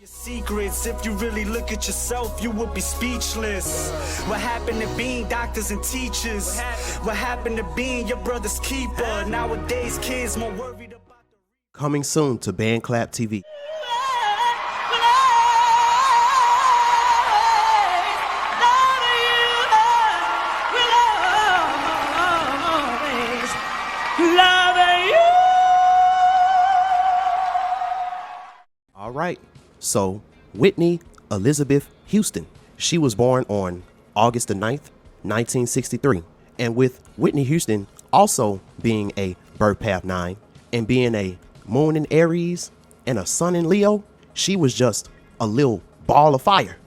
Secrets, if you really look at yourself, you would be speechless. What happened to being doctors and teachers? What happened to being your brother's keeper? Nowadays, kids more worried about the... Coming soon to BandClap TV. All right. So, Whitney Elizabeth Houston, she was born on August the 9th, 1963. And with Whitney Houston also being a birth path 9 and being a moon in Aries and a sun in Leo, she was just a little ball of fire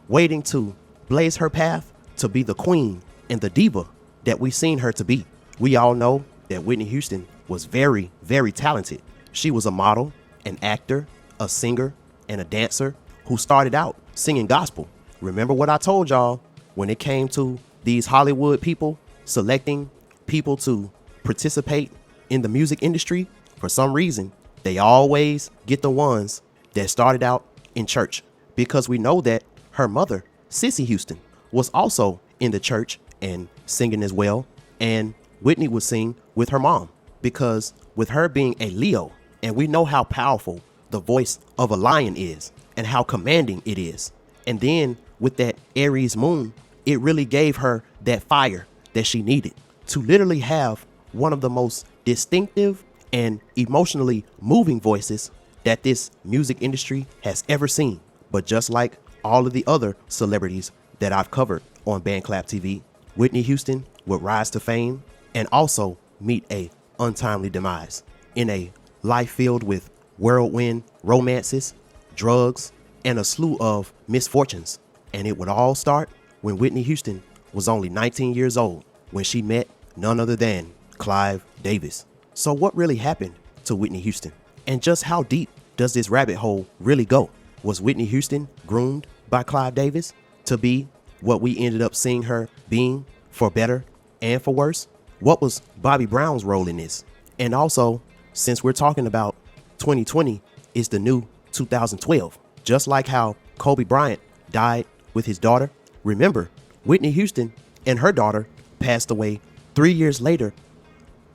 waiting to blaze her path to be the queen and the diva that we've seen her to be. We all know that Whitney Houston was very, very talented. She was a model, an actor, a singer, and a dancer who started out singing gospel. Remember what I told y'all when it came to these Hollywood people selecting people to participate in the music industry? For some reason, they always get the ones that started out in church, because we know that her mother, Sissy Houston, was also in the church and singing as well. And Whitney would sing with her mom, because with her being a Leo, and we know how powerful the voice of a lion is and how commanding it is. And then with that Aries moon, it really gave her that fire that she needed to literally have one of the most distinctive and emotionally moving voices that this music industry has ever seen. But just like all of the other celebrities that I've covered on BandClap TV, Whitney Houston would rise to fame and also meet a untimely demise in a life filled with whirlwind romances, drugs, and a slew of misfortunes. And it would all start when Whitney Houston was only 19 years old, when she met none other than Clive Davis. So what really happened to Whitney Houston? And just how deep does this rabbit hole really go? Was Whitney Houston groomed by Clive Davis to be what we ended up seeing her being, for better and for worse? What was Bobby Brown's role in this? And also, since we're talking about 2020 is the new 2012, just like how Kobe Bryant died with his daughter, remember, Whitney Houston and her daughter passed away 3 years later,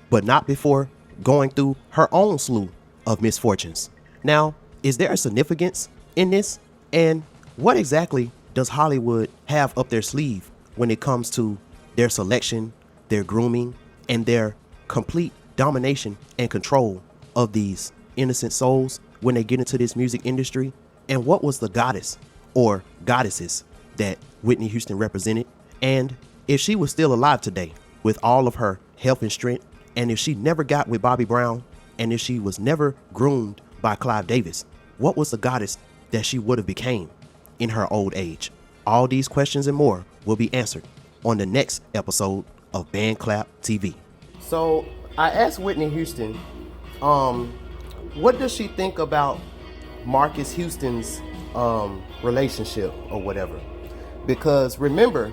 but not before going through her own slew of misfortunes. Now, is there a significance in this? And what exactly does Hollywood have up their sleeve when it comes to their selection, their grooming, and their complete domination and control of these innocent souls when they get into this music industry? And what was the goddess or goddesses that Whitney Houston represented? And if she was still alive today with all of her health and strength, and if she never got with Bobby Brown, and if she was never groomed by Clive Davis, what was the goddess that she would have became in her old age? All these questions and more will be answered on the next episode of BandClap TV. So I asked Whitney Houston, what does she think about Marcus Houston's relationship or whatever? Because remember,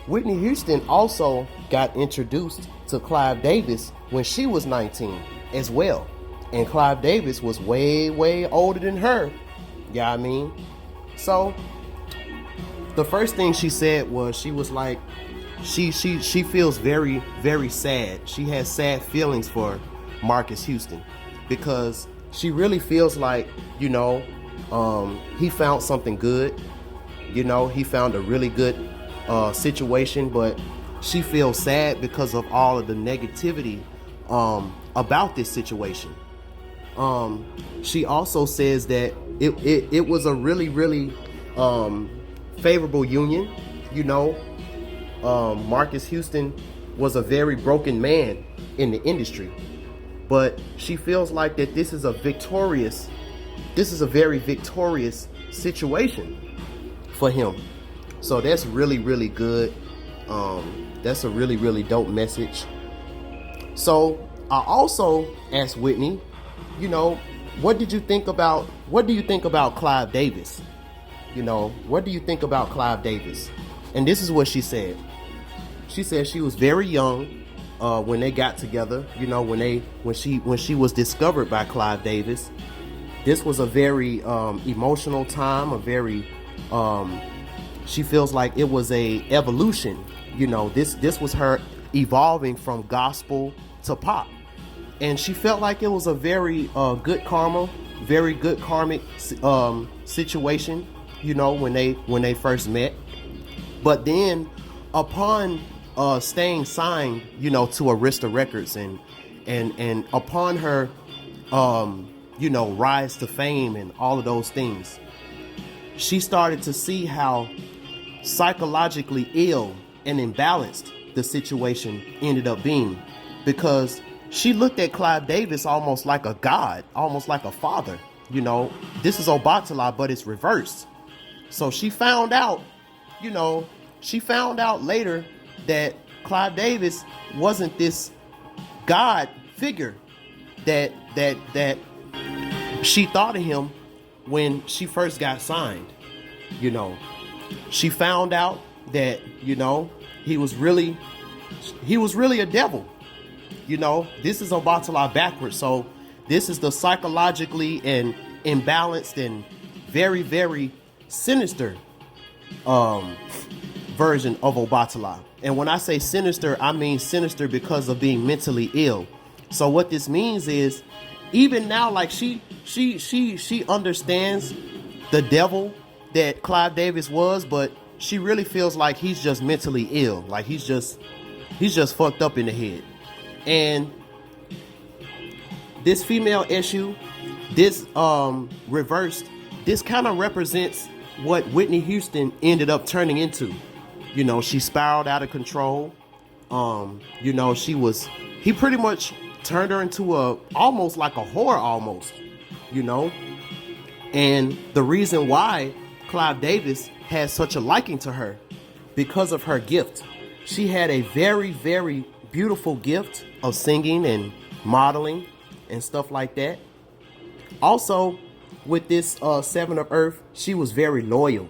Whitney Houston also got introduced to Clive Davis when she was 19 as well. And Clive Davis was way, way older than her. Yeah, I mean. So the first thing she said was, she was like, she feels very, very sad. She has sad feelings for Marcus Houston, because she really feels like, you know, he found something good. You know, he found a really good situation, but she feels sad because of all of the negativity about this situation. She also says that it was a really, really favorable union. You know, Marcus Houston was a very broken man in the industry, but she feels like that this is a very victorious situation for him. So that's really, really good. That's a really, really dope message. So I also asked Whitney, you know, what do you think about Clive Davis? You know, what do you think about Clive Davis? And this is what she said. She said she was very young when they got together, you know, when she was discovered by Clive Davis. this was a very emotional time, a very she feels like it was a evolution. You know, this was her evolving from gospel to pop, and she felt like it was a very good karma, very good karmic situation, you know, when they first met. But then upon staying signed, you know, to Arista Records, and upon her you know, rise to fame and all of those things, she started to see how psychologically ill and imbalanced the situation ended up being, because she looked at Clive Davis almost like a god, almost like a father. You know, this is Obatala, but it's reversed. So she found out, you know, she found out later that Clive Davis wasn't this god figure that she thought of him when she first got signed. You know, she found out that, you know, he was really a devil. You know, this is Obatala backwards. So this is the psychologically and imbalanced and very, very sinister version of Obatala. And when I say sinister, I mean sinister because of being mentally ill. So what this means is, even now, like she understands the devil that Clive Davis was, but she really feels like he's just mentally ill. Like he's just fucked up in the head. And this female issue, this reversed, this kind of represents what Whitney Houston ended up turning into. You know, she spiraled out of control. You know, he pretty much turned her into almost like a whore almost, you know. And the reason why Clive Davis had such a liking to her, because of her gift. She had a very, very beautiful gift of singing and modeling and stuff like that. Also, with this Seven of Earth, she was very loyal.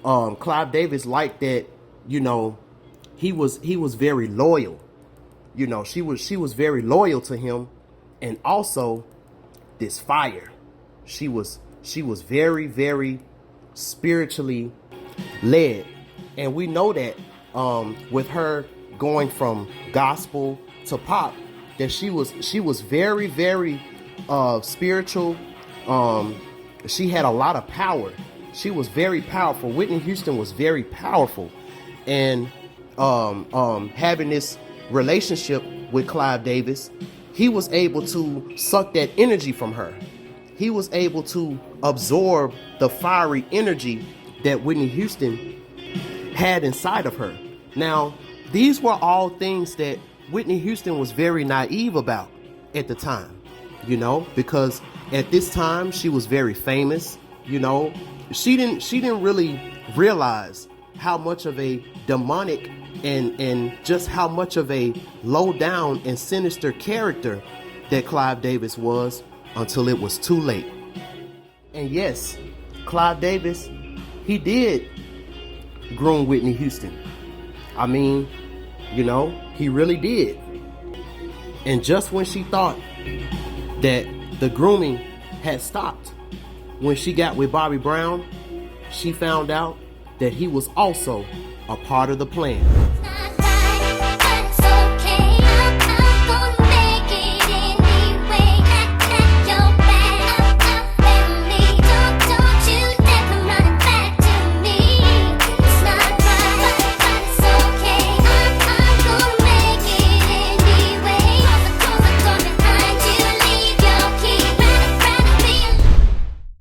Clive Davis liked that, you know, he was very loyal. You know, she was very loyal to him. And also this fire. She was very, very spiritually led. And we know that with her going from gospel to pop, that she was very, very spiritual. She had a lot of power. She was very powerful. Whitney Houston was very powerful. And having this relationship with Clive Davis, he was able to suck that energy from her. He was able to absorb the fiery energy that Whitney Houston had inside of her. Now, these were all things that Whitney Houston was very naive about at the time, you know, because at this time she was very famous. You know, she didn't really realize how much of a demonic and just how much of a low down and sinister character that Clive Davis was until it was too late. And yes, Clive Davis, he did groom Whitney Houston. I mean, you know, he really did. And just when she thought that the grooming had stopped, when she got with Bobby Brown, she found out that he was also a part of the plan.